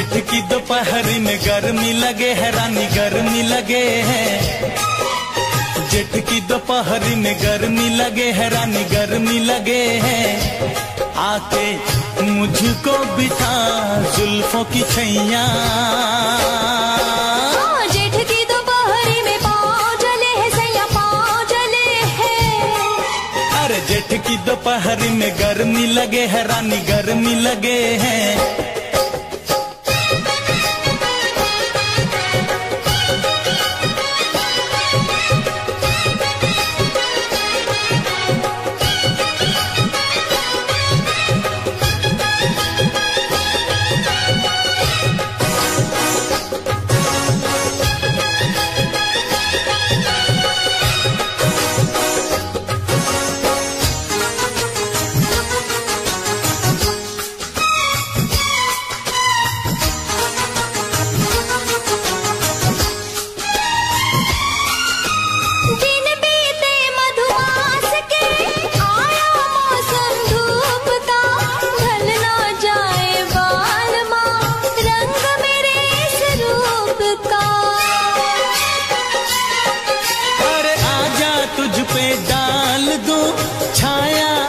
जेठ की दोपहरी में गर्मी लगे है रानी गर्मी लगे है। जेठ की दोपहरी में गर्मी लगे है रानी गर्मी लगे है। आके मुझको बिठा जुल्फों की छैया। जेठ की दोपहरी में पाँव जले है सैया पाँव जले है। अरे जेठ की दोपहरी में गर्मी लगे है रानी गर्मी लगे है।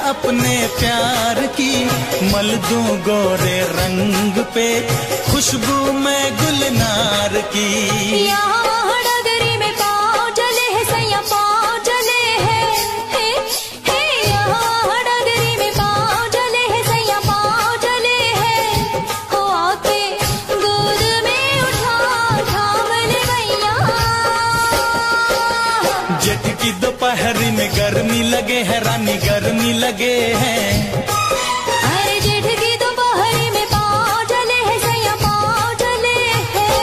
अपने प्यार की मल दूं गोरे रंग पे खुशबू में गुलनार की। यहाँ डगरी में पाँव जले है सैया पाँव जले है। यहाँ डगरी में पाँव जले है सैया पाँव जले है। हो आके गोद में उठा थाम ले भैया। जेठ की दोपहरी में गर्मी लगे है रानी गर्मी लगे है। अरे जेठ की दोपहरी में पाँव जले है सैया पाँव जले है।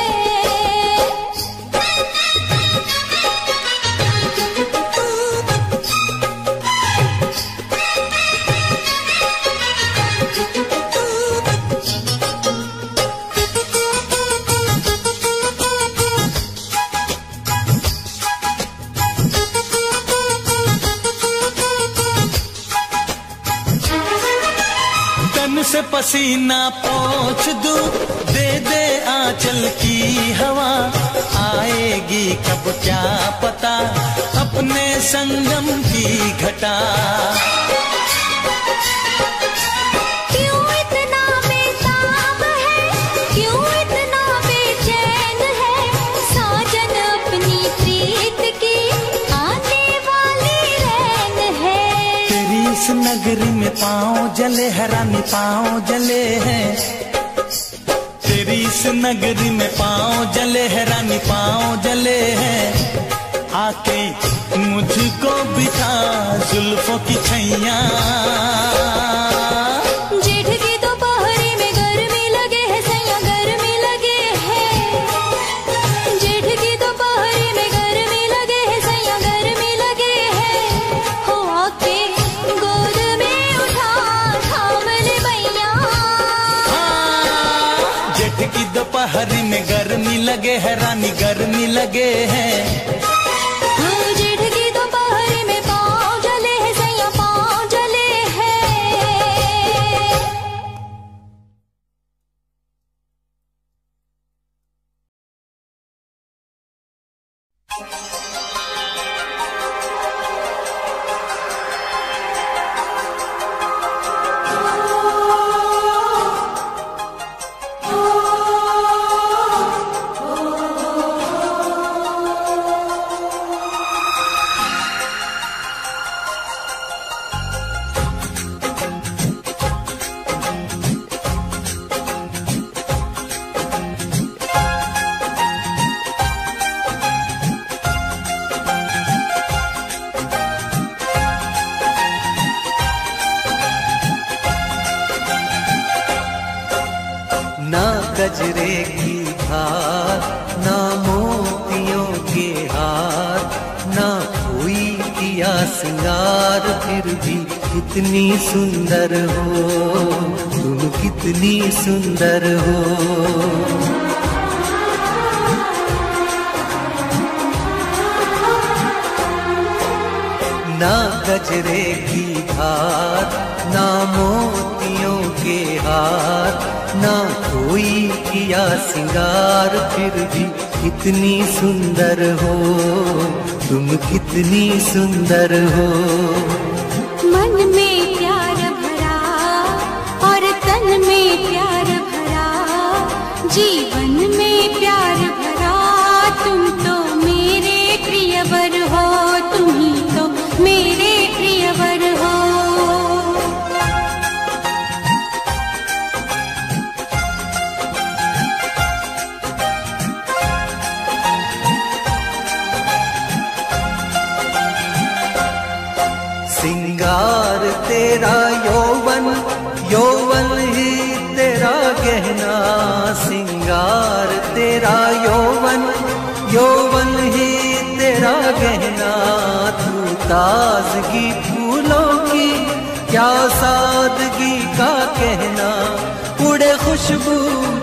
से पसीना पोंछ दूं दे दे आंचल की हवा। आएगी कब क्या पता अपने संगम की घटा। क्यों इतना बेताब है क्यों इतना बेचैन है। साजन अपनी प्रीत की आने वाली रैन है। तेरी इस नगरी में पाँव जले है रानी पाँव जले हैं। तेरी इस नगरी में पाँव जले है रानी पाँव जले हैं। आके मुझको बिठा जुल्फों की छैया। जेठ की दोपहरी में गर्मी लगे है सैया गर्मी लगे है। जेठ की दोपहरी में गर्मी लगे है सैया गर्मी लगे है। हो आके गोद में उठा थाम ले भैया। जेठ की दोपहरी में गर्मी लगे है रानी गर्मी लगे है। जेठ की दोपहरी में पाँव जले है सैया पाँव जले है। ना गजरे की धार ना मोतियों के हार ना कोई किया सिंगार फिर भी कितनी सुंदर हो तुम कितनी सुंदर हो। ना गजरे की धार ना मोतियों के हार ना कोई किया सिंगार, फिर भी कितनी सुंदर हो तुम, कितनी सुंदर हो। मन में प्यार भरा और तन में प्यार भरा, जीवन में प्यार भरा, तुम तो मेरे प्रियवर हो, तुम ही तो मेरे प्रियवर हो। सिंगार तेरा यौवन, यौवन ही तेरा गहना, सिंगार तेरा यौवन, यौवन ही तेरा गहना। तू ताजगी फूलों की, क्या सादगी का कहना। उड़े खुशबू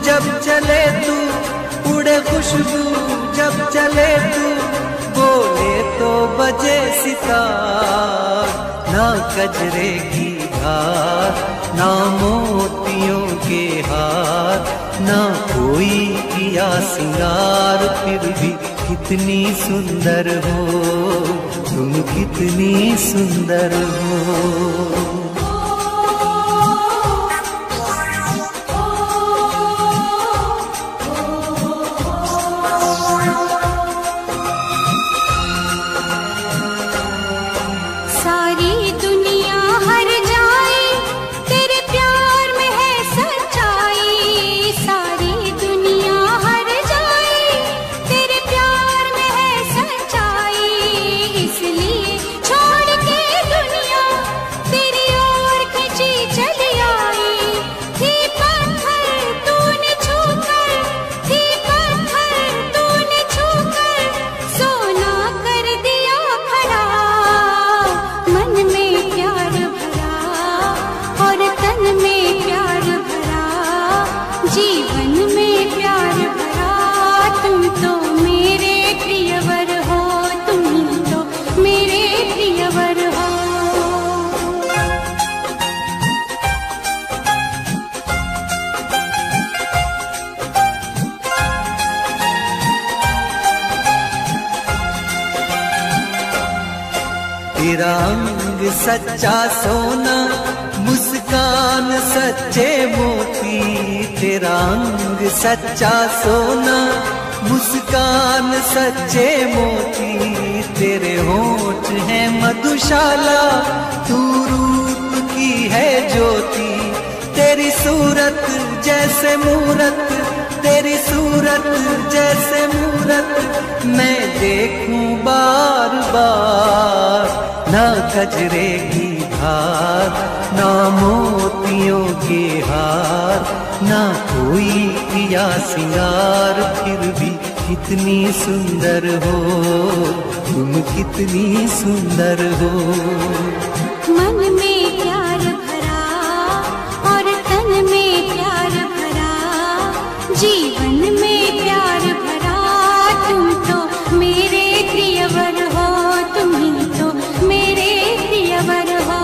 जब चले तू, उड़े खुशबू जब चले तू, बोले तो बजे सितार। ना गजरे की धार, ना मोतियों के हार, ना कोई किया सिंगार, फिर भी कितनी सुंदर हो तुम, कितनी सुंदर हो। तेरा अंग सच्चा सोना, मुस्कान सच्चे मोती। तेरा अंग सच्चा सोना, मुस्कान सच्चे मोती। तेरे होंठ हैं मधुशाला, तू रूप की है ज्योति। तेरी सूरत जैसे मूरत, तेरी सूरत जैसे मूरत, मैं देखूं बार बार। ना गजरे की धार, ना मोतियों के हार, ना कोई किया सिंगार, फिर भी कितनी सुंदर हो तुम, कितनी सुंदर हो। मन में प्यार भरा और तन में प्यार भरा, जीवन में प्यार भरा, तुम तो मेरे प्रियवर हो, तुम ही तो मेरे प्रियवर हो।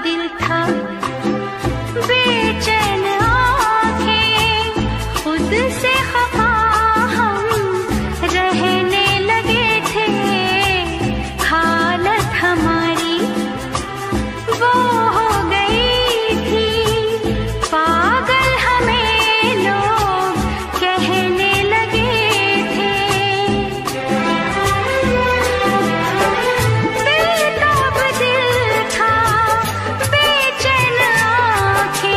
दिल था बेचैन आंखें खुद से खफा हम रहने लगे थे। हालत हमारी वो हो गई थी पागल, हमें लोग कहने लगे थे। बेताब दिल था बेचैन आंखें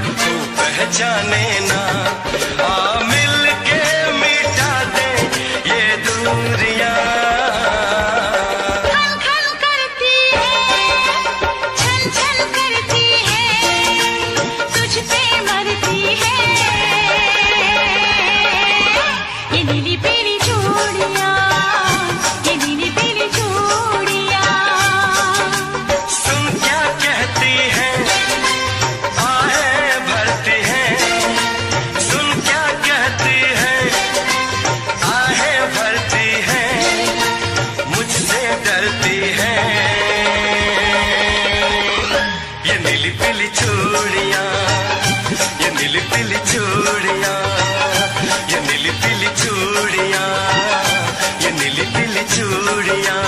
को तू पहचाने ना। आ मिल के मिटा दे ये दूरियां। खन खन करती है, छन छन करती है, तुझ पे मरती है ये नीली पीली चूड़ियां, ये नीली पीली चूड़ियां। सुन क्या कहती है आहें भरती है, सुन क्या कहती है आहें भरती है, मुझसे डरती है ये नीली पीली चूड़ियां, ये नीली पीली चूड़ियां, ये नीली पीली चूड़ियां, ये नीली पीली चूड़ियां।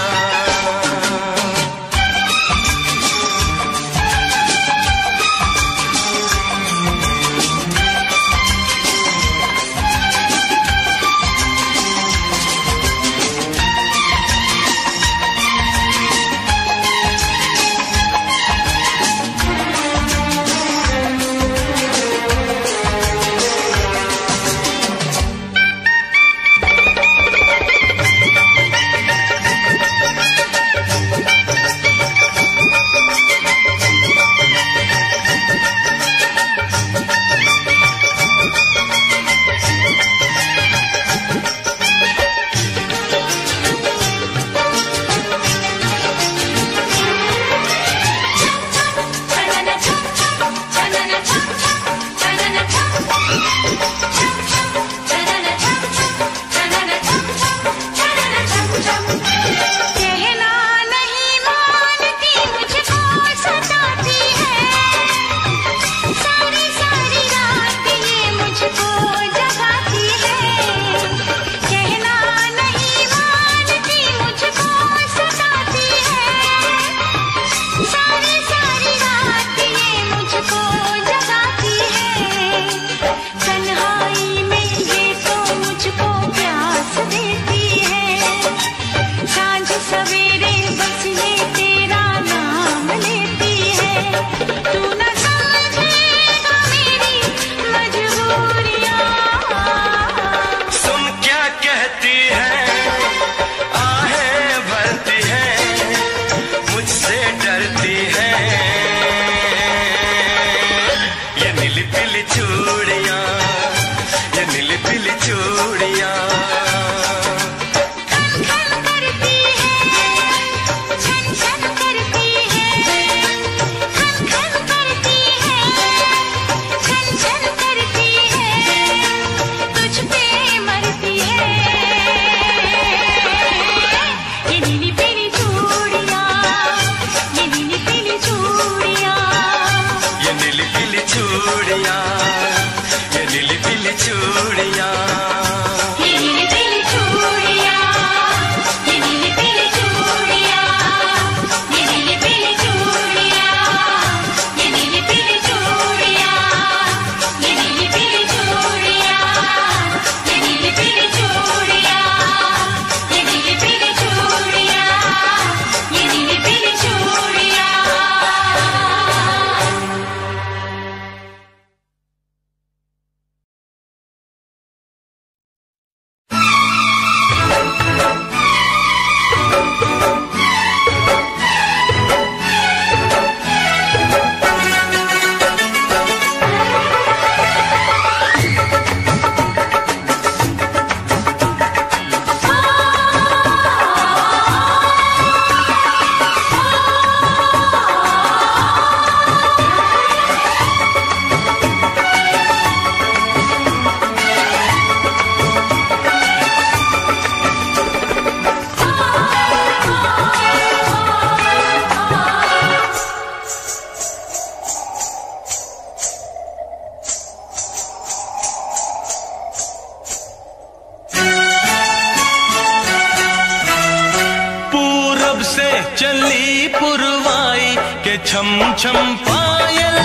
चली पुरवाई के छम छम पायल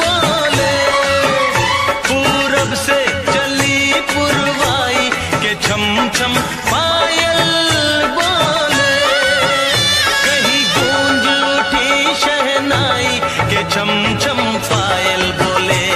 बोले, पूरब से चली पुरवाई के छम छम पायल बोले, कहीं गूंज उठी शहनाई के छम छम पायल बोले।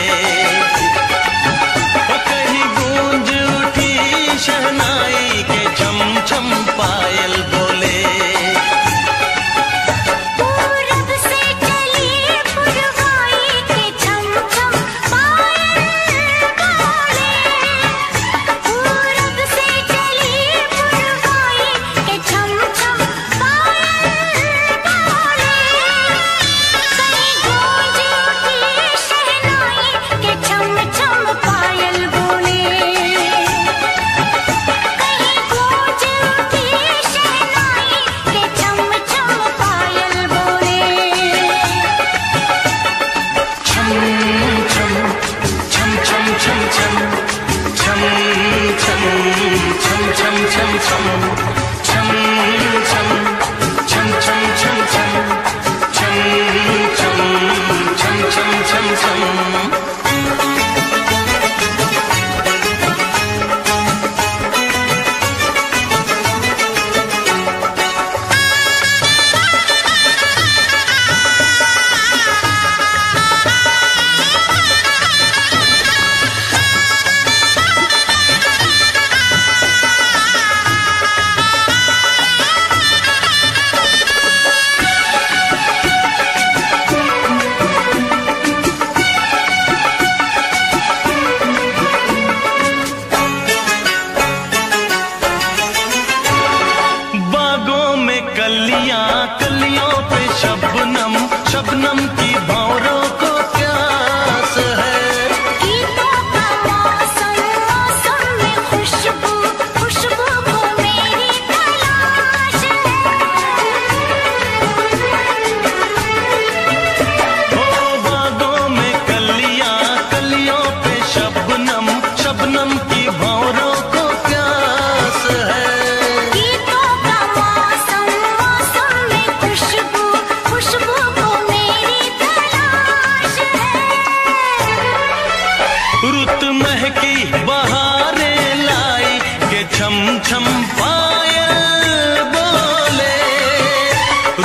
रुत महकी बहारें लाई के छम छम पायल बोले।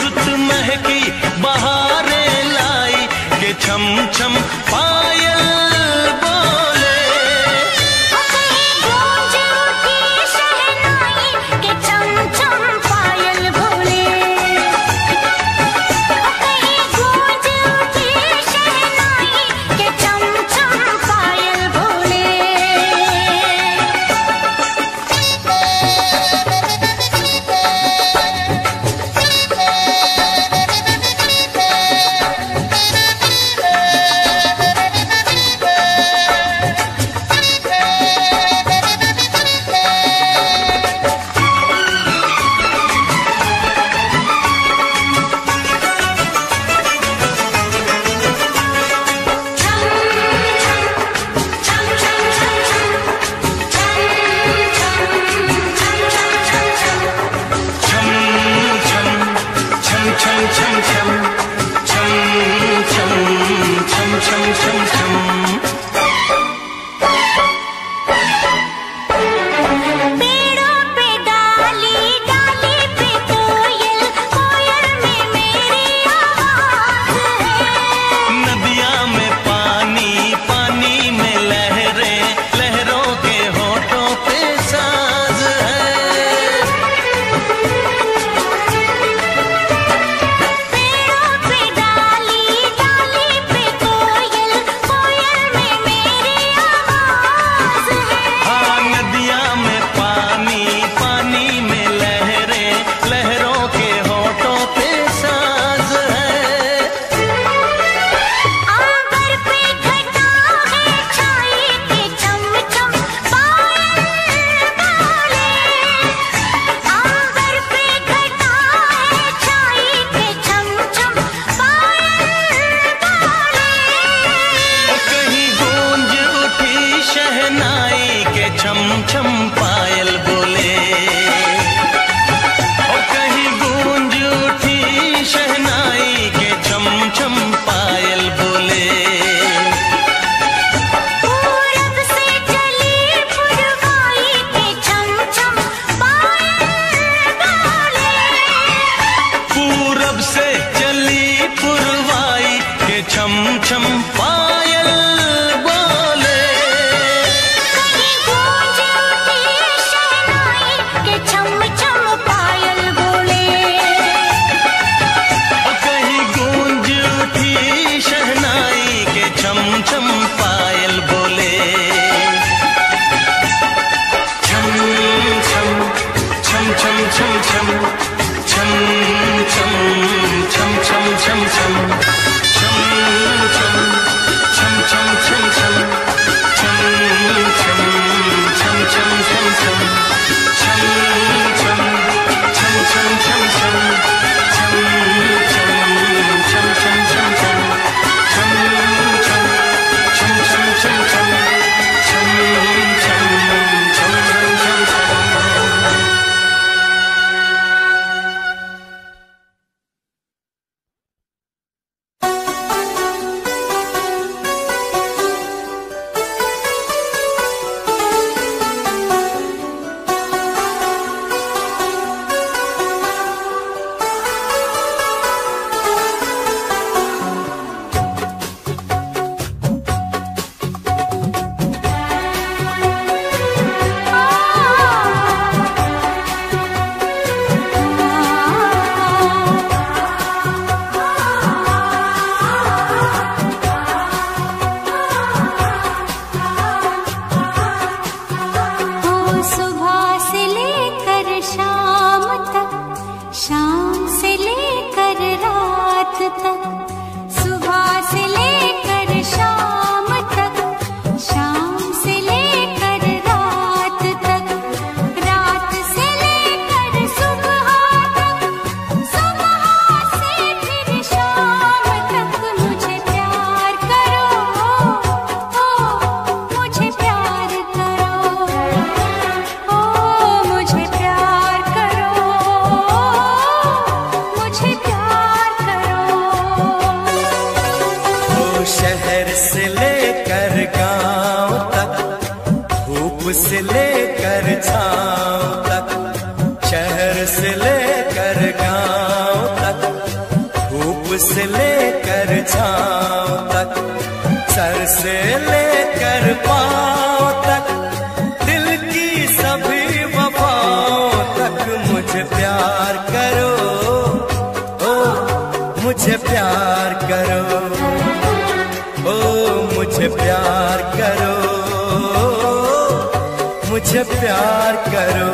रुत महकी बहारें लाई के छम छम पायल बोले। कहीं गूंज उठी शहनाई के चम चम पायल बोले। कहीं गूंज उठी शहनाई के चम चम पायल बोले। से लेकर छाँव तक, शहर से लेकर गांव तक, धूप से लेकर छाँव तक, सर से लेकर पाँव तक, दिल की सभी वफाओं तक मुझे प्यार करो, ओ मुझे प्यार करो, ओ मुझे प्यार करो, मुझे प्यार करो।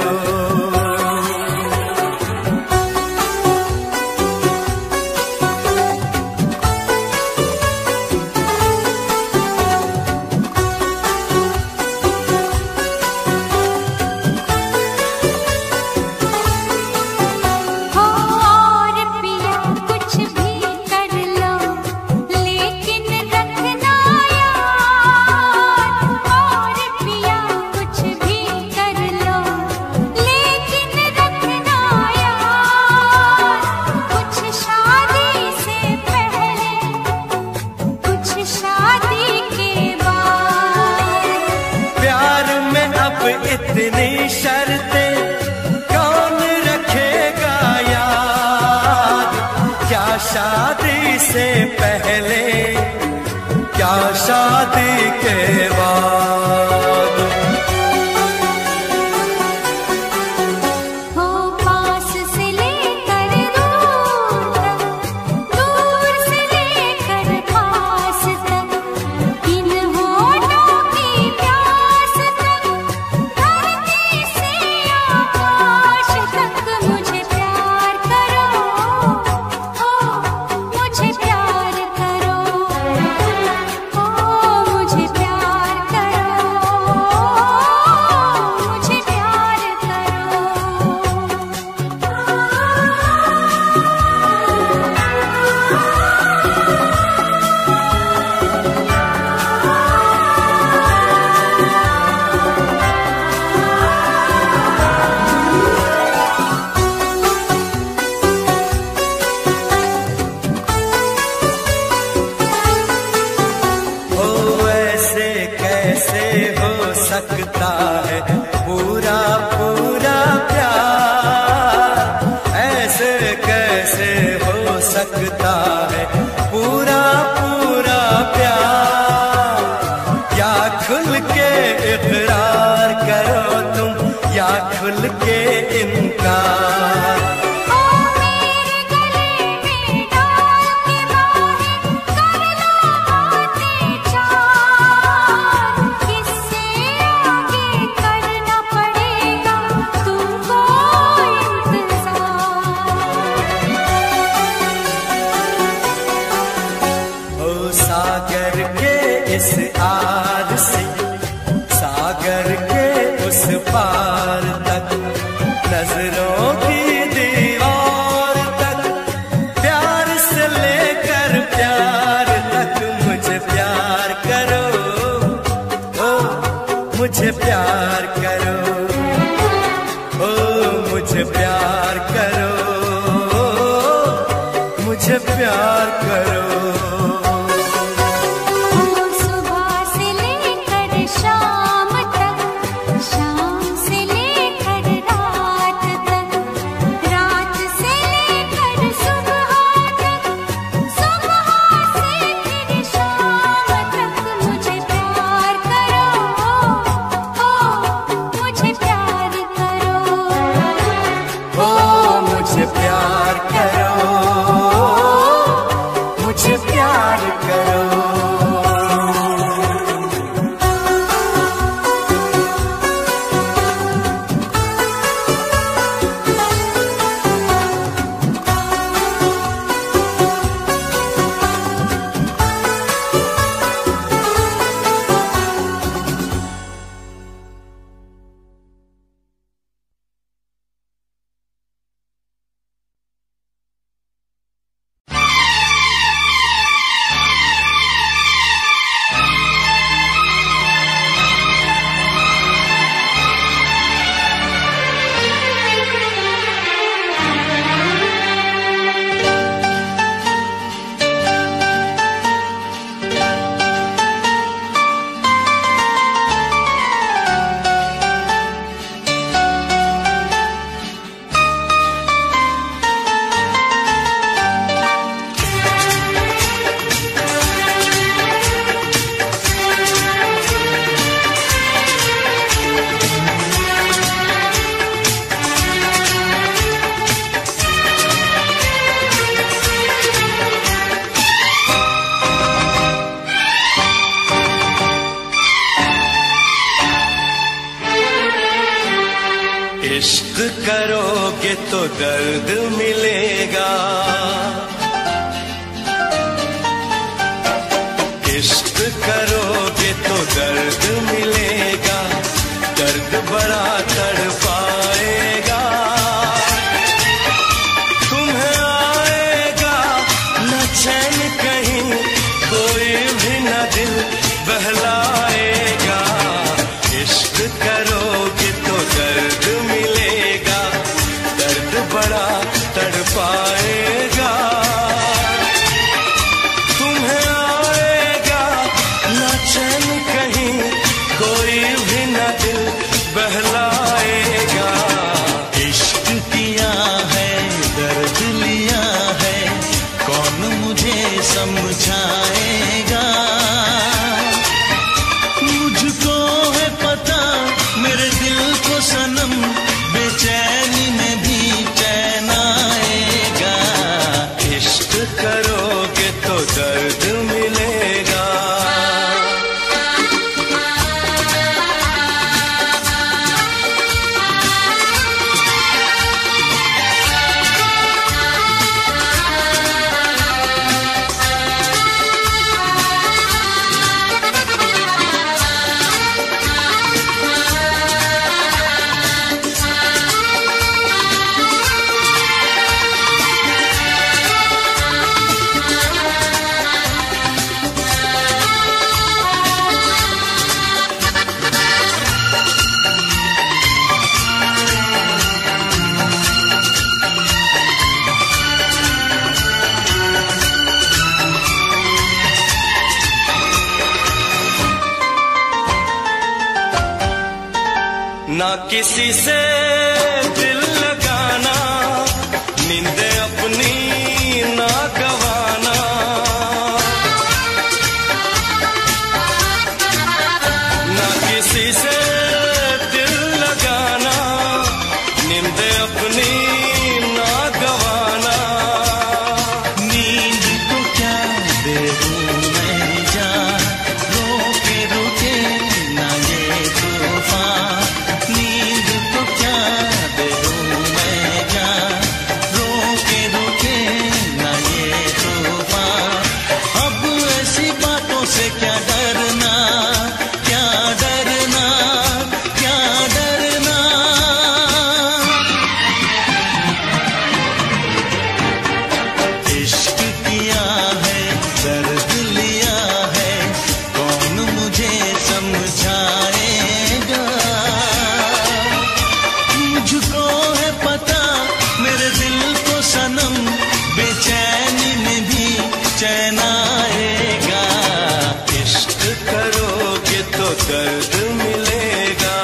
इतनी शर्तें कौन रखेगा याद, क्या शादी से पहले, क्या शादी के बाद। सकता है पूरा पूरा प्यार, ऐसे कैसे हो सकता है पूरा पूरा प्यार। या खुल के इकरार करो तुम, या खुल के इनकार। सागर के इस आर से सागर के उस पार तक, नजरों की दीवार तक, प्यार से लेकर प्यार तक मुझे प्यार करो, ओ मुझे प्यार करो, ओ मुझे प्यार करो, मुझे प्यार करो। इश्क करोगे तो दर्द मिलेगा, इश्क करोगे तो दर्द मिलेगा, दर्द बड़ा तड़पाएगा। तुम्हें आएगा न चैन कहीं, कोई भी न दिल बहलाएगा। इश्क करोगे तो दर्द मिलेगा, दर्द बड़ा तड़पाएगा। तुम्हें आएगा न चैन कहीं, कोई भी न दिल बहलाएगा। इश्क किया है दर्द लिया है, कौन मुझे समझाएगा। मुझको है पता मेरे दिल को सनम, बेचैनी में भी चैन आएगा। इश्क करोगे तो दर्द मिलेगा। ना किसी से दिल लगाना, नींदे अपनी ना गवाना। ना किसी से दिल लगाना, नींदे अपनी ना गवाना। नींद को क्या दे दूं मैं जान, रोके रुके ना ये तूफान। नींद को क्या दे दूं मैं जान, रोके रुके ना ये तूफान। अब ऐसी बातों से क्या डरना, क्या डरना, क्या डरना। इश्क किया है दर्द लिया है, कौन मुझे समझाएगा। मुझको है पता मेरे दिल को सनम, बेचैनी में भी चैन आएगा। इश्क करोगे तो दर्द मिलेगा।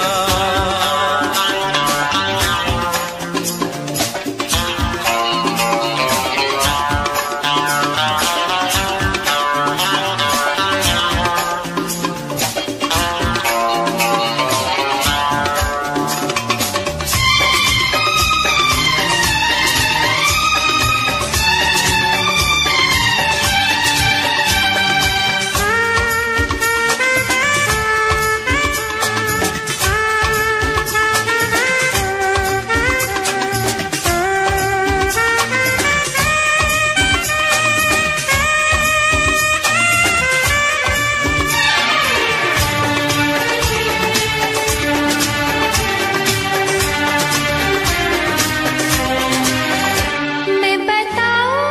मैं बताऊं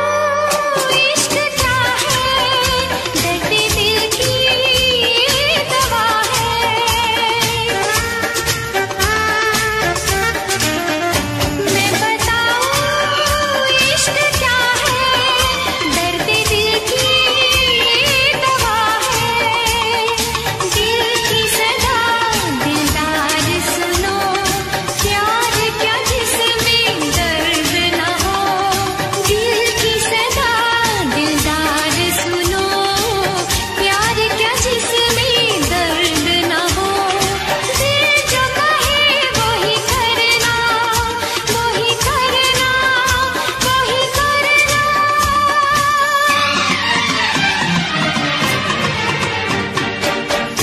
इश्क क्या है, दर्द दिल की दवा है। मैं बताऊं इश्क क्या है, दर्द दिल की दवा है। दिल की सदा दिलदार सुनो, प्यार क्या जिसमें दर्द न हो। दिल की सदा दिलदार सुनो, प्यार क्या जिसमें दर्द न हो। दिल जो कहे वही करना, वही करना, वही करना।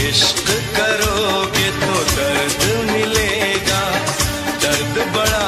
इश्क करोगे तो दर्द मिलेगा, दर्द बड़ा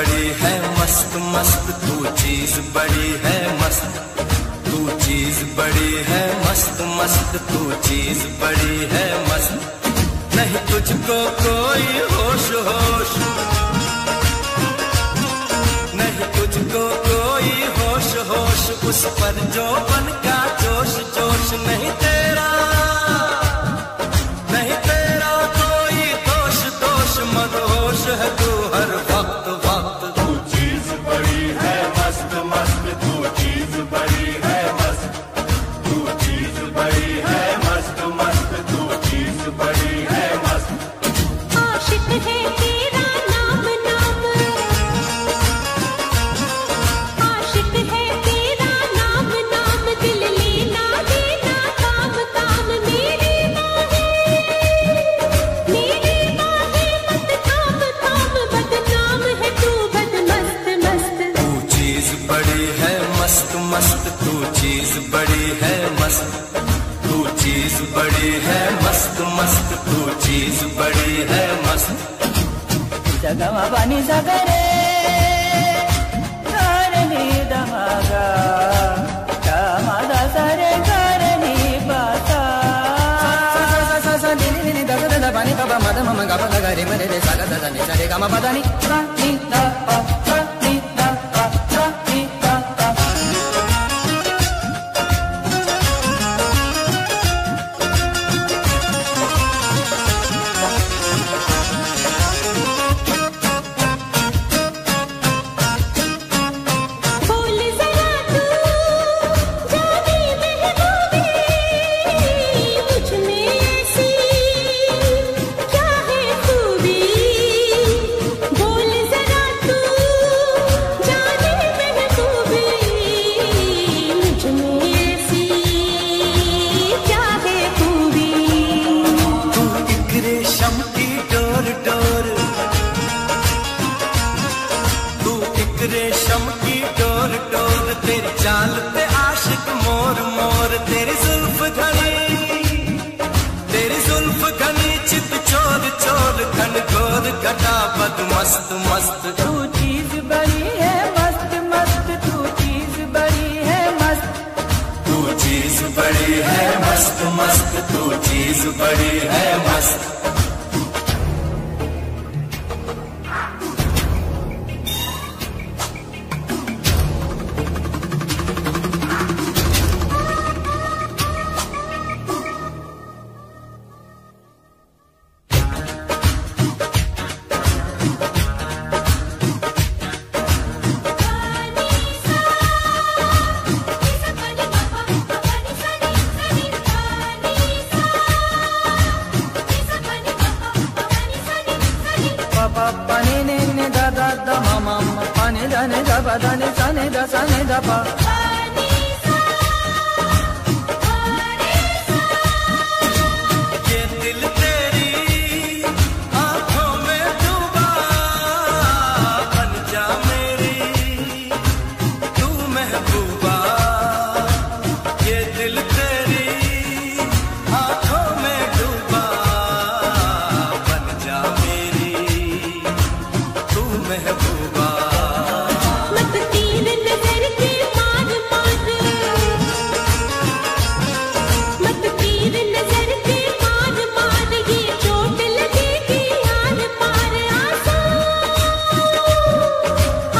बड़ी है मस्त मस्त, तू चीज बड़ी है मस्त, तू चीज बड़ी है मस्त मस्त, तू चीज बड़ी है मस्त। नहीं तुझको कोई होश होश, नहीं तुझको कोई होश होश, उस पर जो बन का जोश जोश। नहीं तेरा कोई दोष दोष, मदहोश है तू हर वक्त वक्त। तू चीज बड़ी है मस्त मस्त, तू चीज बड़ी है मस्त, तू चीज बड़ी है मस्त मस्त, तू चीज बड़ी है मस्त। आशिक है तेरा नाम नाम, आशिक है तेरा नाम नाम, दिल लेना देना काम काम। मेरी बाहें मत थाम थाम, बदनाम है तू बद मस्त मस्त। तू चीज बड़ी है मस्त मस्त, तू चीज बड़ी है मस्त, तू चीज बड़ी है मस्त मस्त, तू चीज बड़ी है मस्त। जगमा पानी सगरे करनी दमागा, कामादा सरे करनी बाता। पानी पापा मद मम गा पद गरे मरे रे सागा दा नि सरे गा म पदा नि सा नि दा पा सा नि दा पा सा नि दा पा। बोल जरा तू जाने महबूबी, मुझ में ऐसी क्या है खूबी। बोल जरा तू जाने महबूबी, मुझ में ऐसी क्या है खूबी। तू एक रेशम की डोर डोर, तू एक रेशम की डोर डोर, तेरी चाल पे आशिक मोर मोर। तेरी जुल्फ घनी चित चोर चोर, घन घोर घटा बद मस्त मस्त। तू चीज बड़ी है मस्त मस्त, तू चीज बड़ी है मस्त। तू चीज बड़ी है मस्त मस्त, तू चीज बड़ी है मस्त। पापा पानी ने दा दा दा मामा पानी दा ने दा पा दा ने सा ने दा पा। ये दिल तेरी आंखों में डूबा, बन जा मेरी तू महबूबा। ये दिल तेरी आंखों में डूबा, बन जा मेरी तू महबूबा। मत तीर नजर के मार मार, मत तीर नजर के मार मार, ये चोट लगेगी यार पार।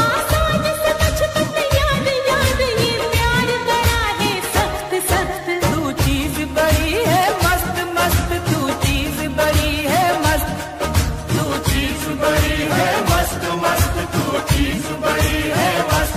आसान से बचपन याद याद, ये प्यार बड़ा है सख्त सख्त। तू चीज बड़ी है मस्त मस्त, तू चीज बड़ी है मस्त। तू चीज बड़ी है मस्त मस्त, तू चीज बड़ी है मस्त।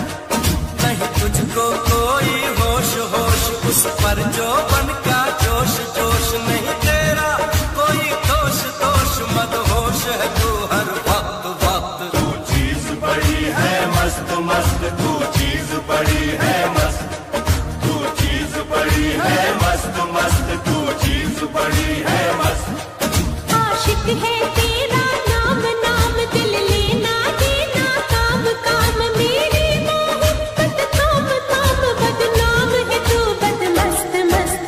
नहीं तुझको कोई होश होश, उस पर जो बन का जोश जोश। नहीं तेरा कोई दोष दोष, मदहोश है तू हर वक्त वक्त। तू चीज बड़ी है मस्त मस्त, तू चीज बड़ी है मस्त, तू चीज बड़ी है मस्त मस्त, तू चीज बड़ी है मस्त। आशिक है तेरा नाम नाम, दिल लेना देना काम काम। मेरी बाहें मत थाम थाम, बदनाम है तू बद मस्त मस्त।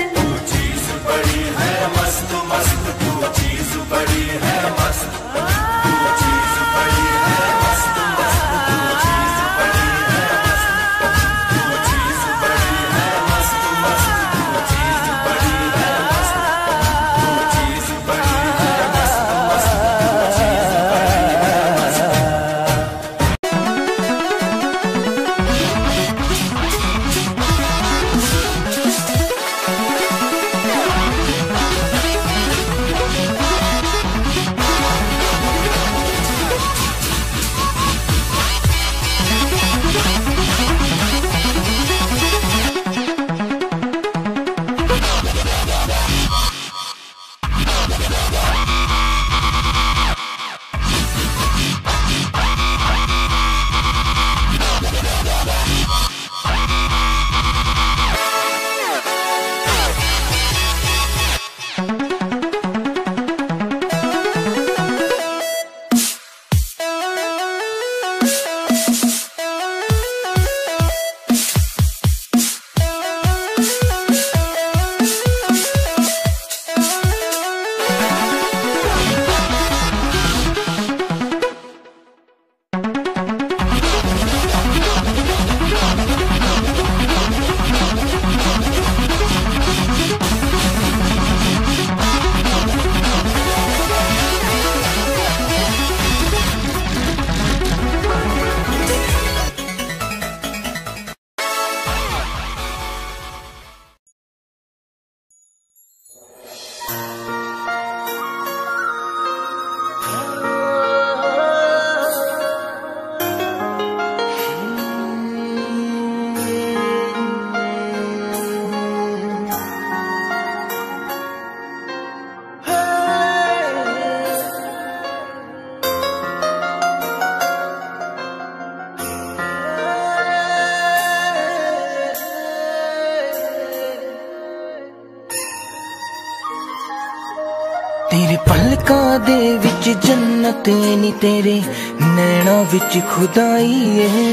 विच जन्नत नी तेरे नैना विच खुदाई है।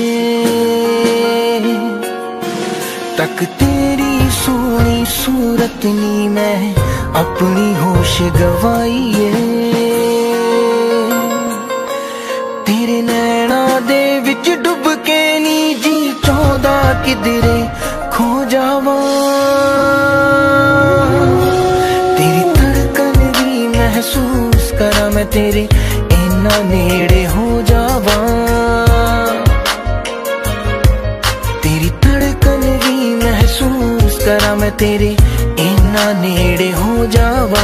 तक तेरी सोनी सूरत नी मैं अपनी होश गवाई है। तेरे नैना दे विच डुब के नी जी चौदा किधरे खो जावा। तेरी धड़कन भी महसूस करा मैं तेरे इन्ना नेड़े हो जावा। तेरी धड़कन भी महसूस करा मैं तेरे इन्ना नेड़े हो जावा।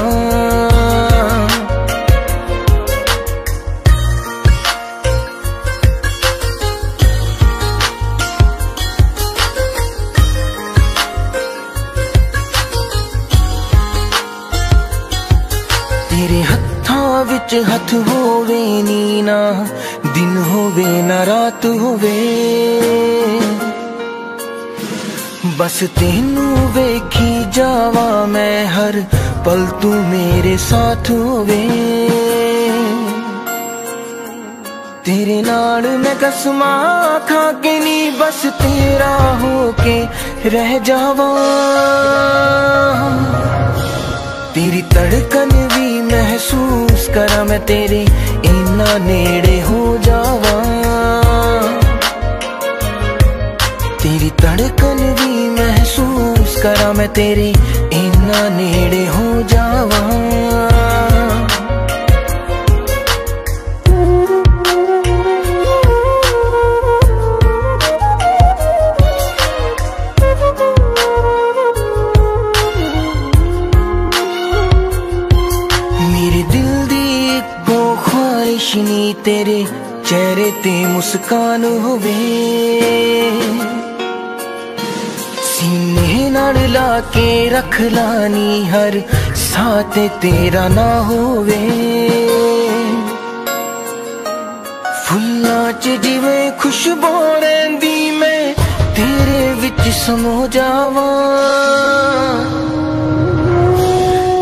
तेरे हत्थां विच हथ होवे नी ना दिन होवे ना रात होवे। बस तेनू वेखी जावा मैं हर पल तू मेरे साथ होवे। तेरे नाल मैं कसमां खा के नी बस तेरा होके रह जावा। तेरी धड़कन भी महसूस करा मैं तेरे इन्ना नेड़े हो जावा। तेरी धड़कन भी महसूस करा मैं तेरे इन्ना नेड़े हो जावा। नी तेरे चेहरे ते मुस्कान होवे। सीने नाल ला के रख लानी हर साथ तेरा ना होवे। फुल्लां च जिवें खुशबू रहिंदी मैं तेरे विच समो जावा।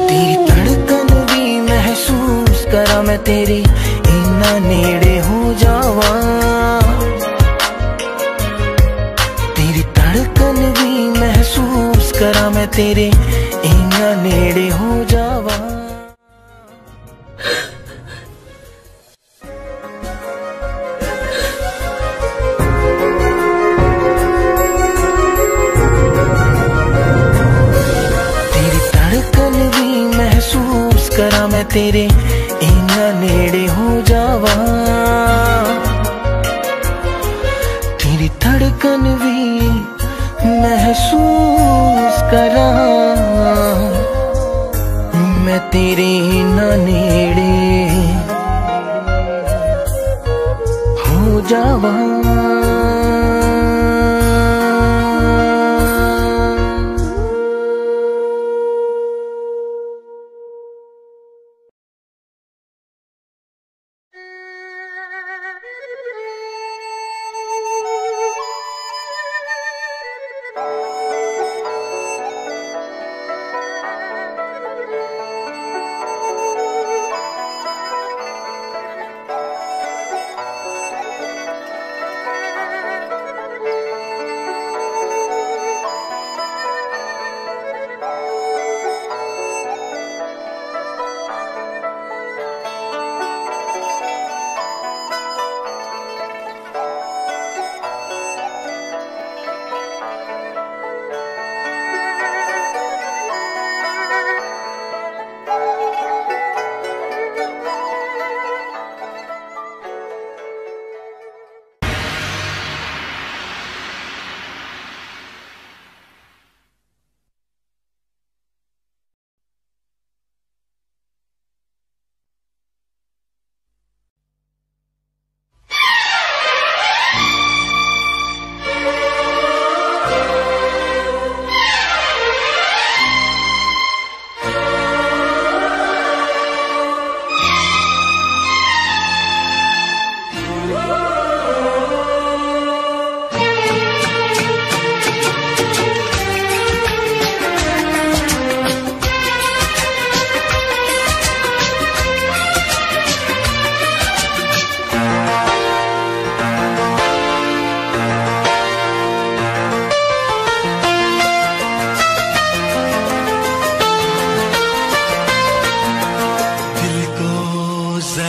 तेरी धड़कन भी महसूस करा मैं तेरे इन्ना नेड़े हो जावा। तेरी धड़कन भी महसूस करा मैं तेरे इन्ना नेड़े हो जावा। तेरी धड़कन भी महसूस करा मैं तेरे इन्ना नेड़े हो जावा। तेरी धड़कन भी महसूस करा मैं तेरे इन्ना नेड़े हो जावा।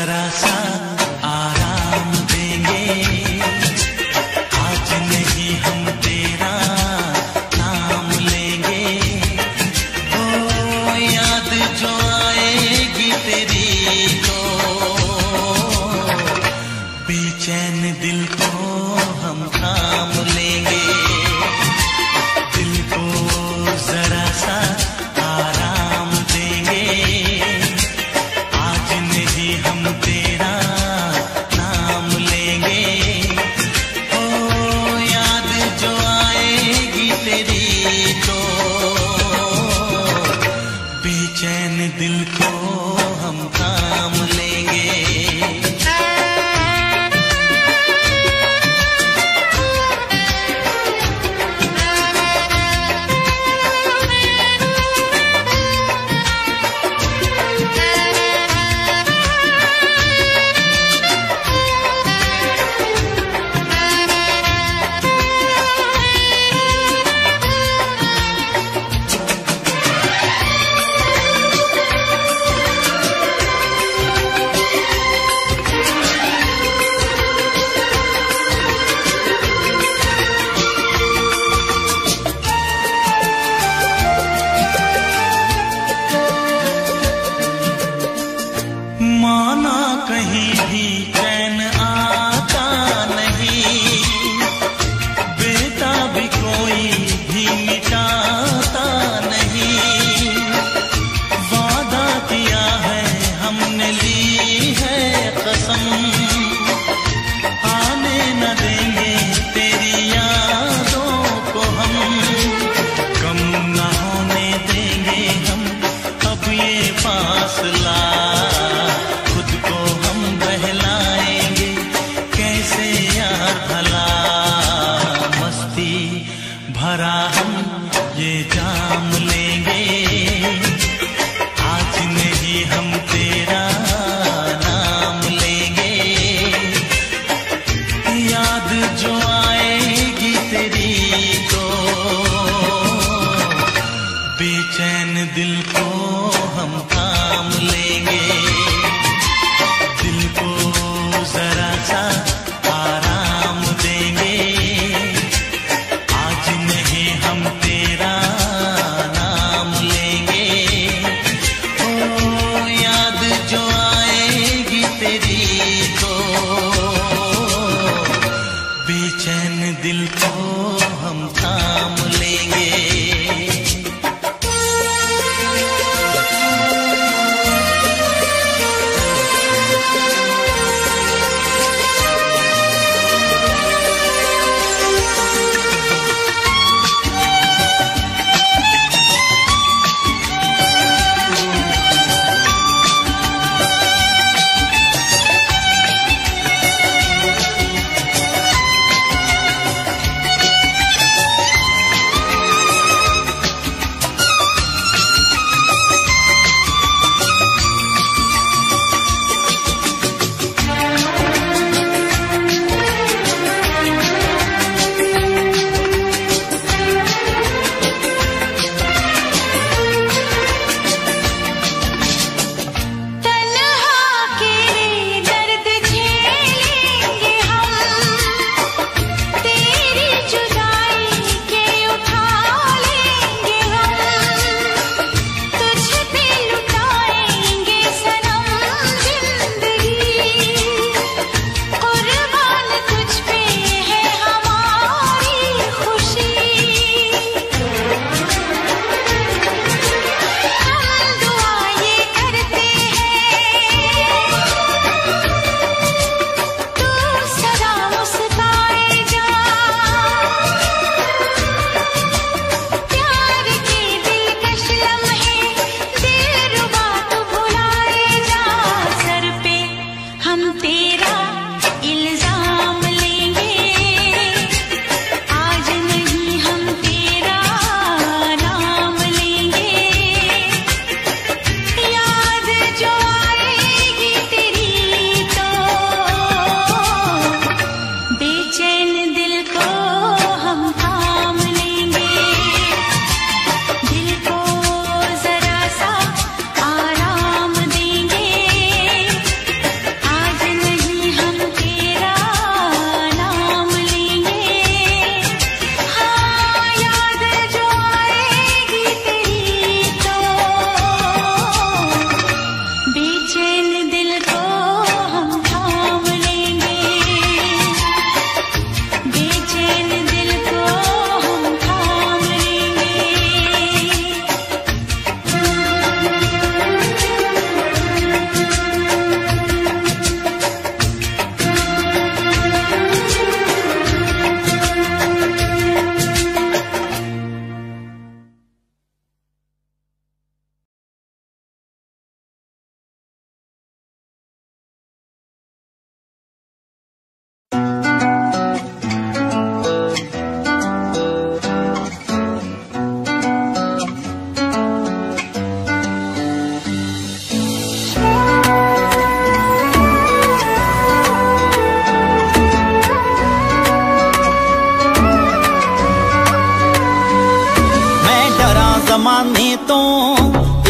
जरा सा आराम देंगे, आज नहीं हम तेरा नाम लेंगे। ओ याद जो आएगी तेरी तो बेचैन दिल को हम थाम लेंगे। दिल को जरा सा आराम देंगे, आज नहीं हम तेरा नाम लेंगे। ओ याद जो आएगी तेरी तो बेचैन दिल को हम थाम लेंगे। माना कहीं भी चैन आता नहीं, बेटा भी कोई भी मिटाता नहीं। वादा किया है हमने, ली है कसम, आने न देंगे तेरी यादों को हम, कम न होने देंगे हम अब ये फासला। भरा हम ये जाम लेंगे, आज नहीं हम तेरा नाम लेंगे। याद जो आएगी तेरी तो बेचैन दिल को हम थाम लेंगे। दिल को जरा सा आराम देंगे, आज नहीं हम तेरा नाम लेंगे। ओ याद जो आएगी तेरी तो बेचैन दिल को हम थाम लेंगे।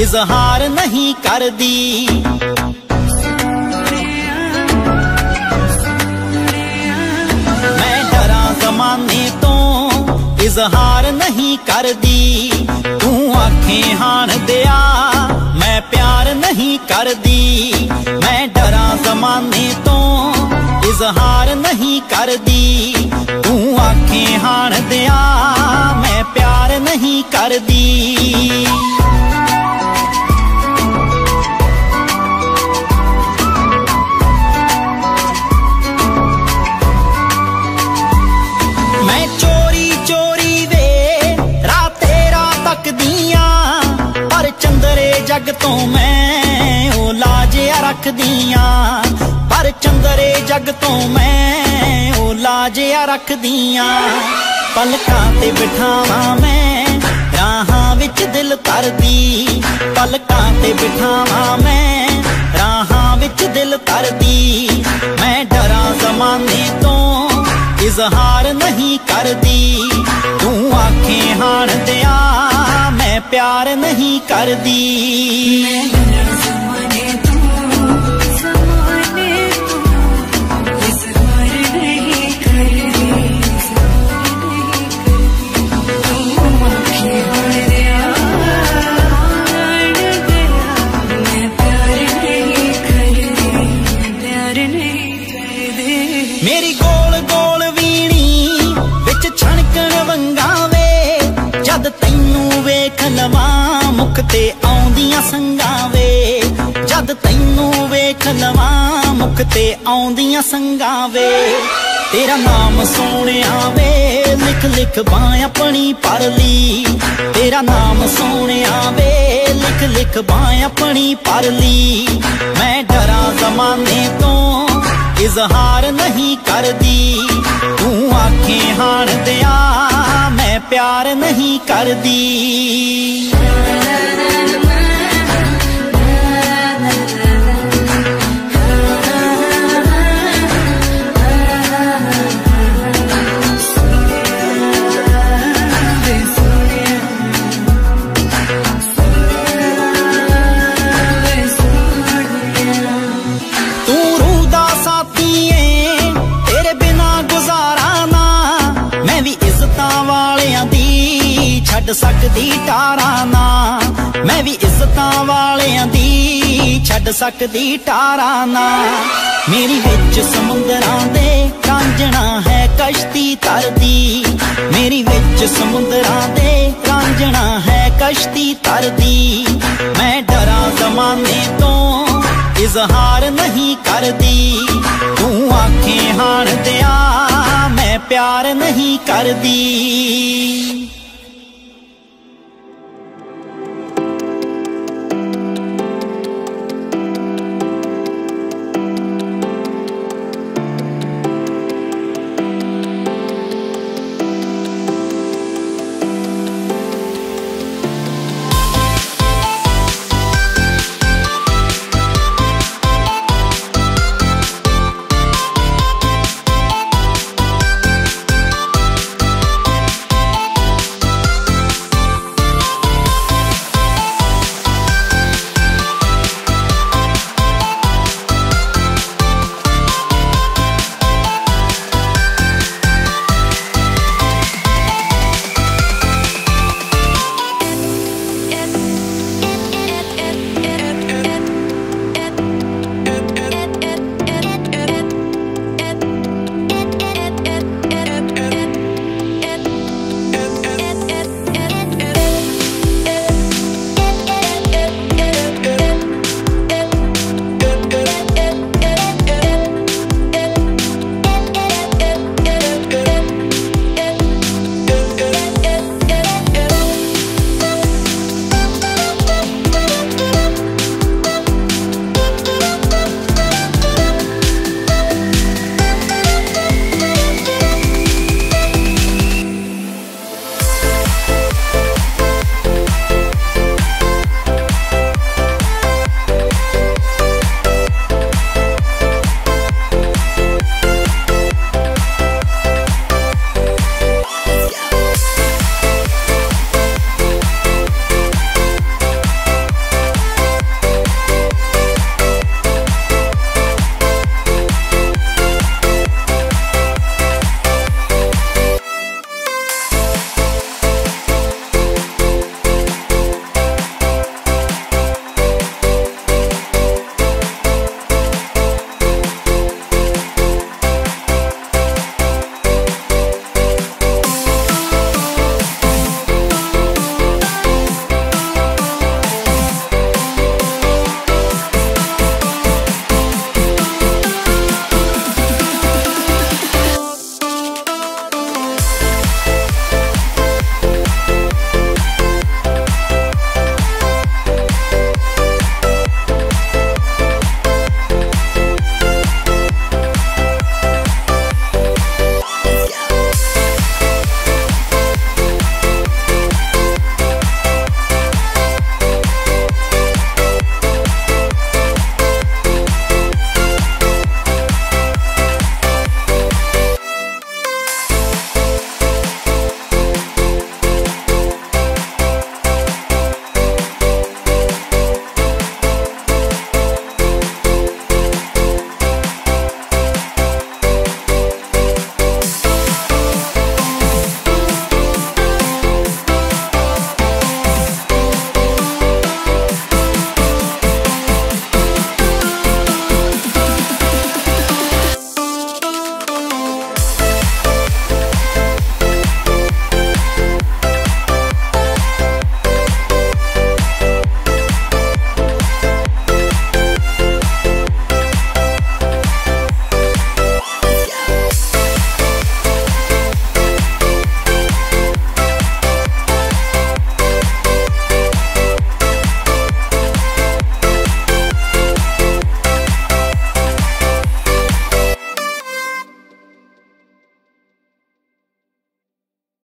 इजहार नहीं कर दी। मैं डरा जमाने तो इजहार नहीं कर दी। तू आंखें हाण दिया मैं प्यार नहीं कर दी। मैं डरा जमाने तो इजहार नहीं कर दी। तू आंखें हाण दिया मैं प्यार नहीं कर दी। मैं चोरी चोरी वे राते रात तक दिया पर चंदरे जग तो मैं ओ लाजिया रख दिया। पर चंदरे जग तो मैं ओ लाजिया रख दिया। पलकां ते बिठावा मैं राहां विच दिल तर दी। पलकां ते बिठावा मैं राहां विच दिल तर दी। मैं डरा जमाने तो इजहार नहीं कर दी। तू आंखें हाण दिया मैं प्यार नहीं कर दी। मेरी गोल गोल वीणी विच छणकण वंगावे जद तैनू वेख लवां मुख ते आउंदियां संगावे। जद तैनू वेख लवां मुख ते आउंदियां संगावे। तेरा नाम सोहणिया वे लिख लिख बां अपनी परली। तेरा नाम सोहणिया वे लिख लिख बां अपनी परली। मैं डरा जमाने तो इजहार नहीं कर दी। तू आंखें हाण दिया मैं प्यार नहीं कर दी। छड़ सकदी टारा ना मैं भी इज्जतां वालियां दी छड़ सकदी टारा ना। मेरी विच समुंदरां दे रांझणा है कश्ती तरदी। मेरी विच समुंदरां दे रांझणा है कश्ती तरदी। मैं डरा जमाने तो इजहार नहीं कर दी। तू आंखें हाण दिया मैं प्यार नहीं कर दी।